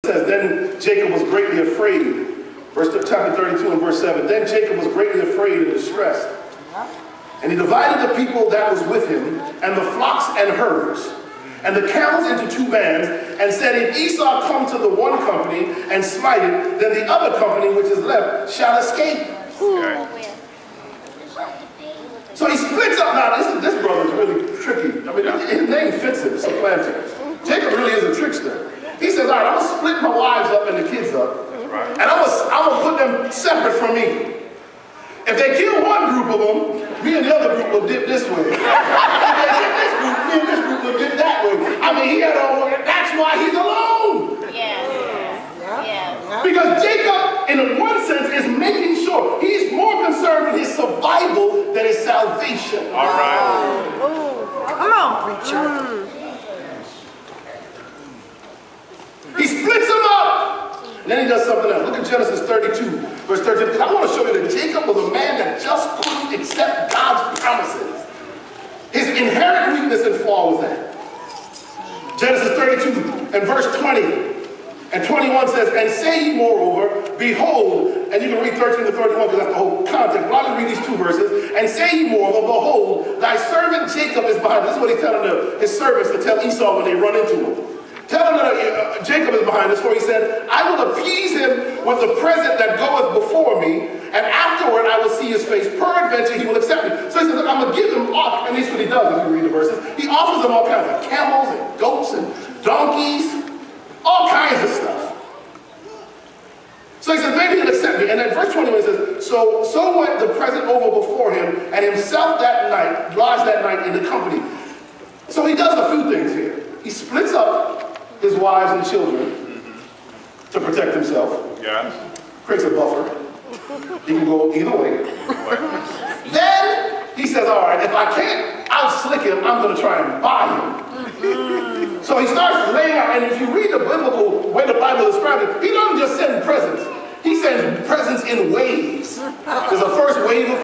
says, then Jacob was greatly afraid. Chapter 32 and verse 7. Then Jacob was greatly afraid and distressed. And he divided the people that was with him, and the flocks and herds, and the camels into two bands, and said, if Esau come to the one company and smite it, then the other company which is left shall escape. Okay. So he splits up. Now, this brother is really tricky. I mean, his name fits him, supplanter. Jacob really is a trickster. He says, all right, I'm going to split my wives up and the kids up, and I'm going to put them separate from me. If they kill one group of them, me and the other group will dip this way. If they dip this group, me and this group will dip that way. I mean, that's why he's alone. Yeah. Because Jacob, in one sense, is making sure he's more concerned with his survival than his salvation. All right. Come on, preacher. He splits them up. And then he does something else. Look at Genesis 32, verse 13. Because I want to show you that Jacob was a man that just couldn't accept God's promises. His inherent weakness and flaw was that. Genesis 32 and verse 20 and 21 says, and say ye moreover, behold, and you can read 13 to 31 because that's the whole context, but I'll just read these two verses. And say ye moreover, behold, thy servant Jacob is behind. This is what he's telling his servants to tell Esau when they run into him. Tell him that Jacob is behind us, for he said, I will appease him with the present that goeth before me, and afterward I will see his face. Peradventure he will accept me. So he says, I'm going to give him all, and this is what he does if you read the verses. He offers them all kinds of camels and goats and donkeys, all kinds of stuff. So he says, maybe he'll accept me. And then verse 21 says, so went the present over before him, and himself that night, lodged that night in the company. So he does a few things here. He splits up his wives and children to protect himself. Yes. Creates a buffer. He can go either way. Then he says, all right, if I can't outslick him, I'm going to try and buy him. So he starts laying out, and if you read the biblical way the Bible describes it, he doesn't just send presents. He sends presents in waves. There's a first wave of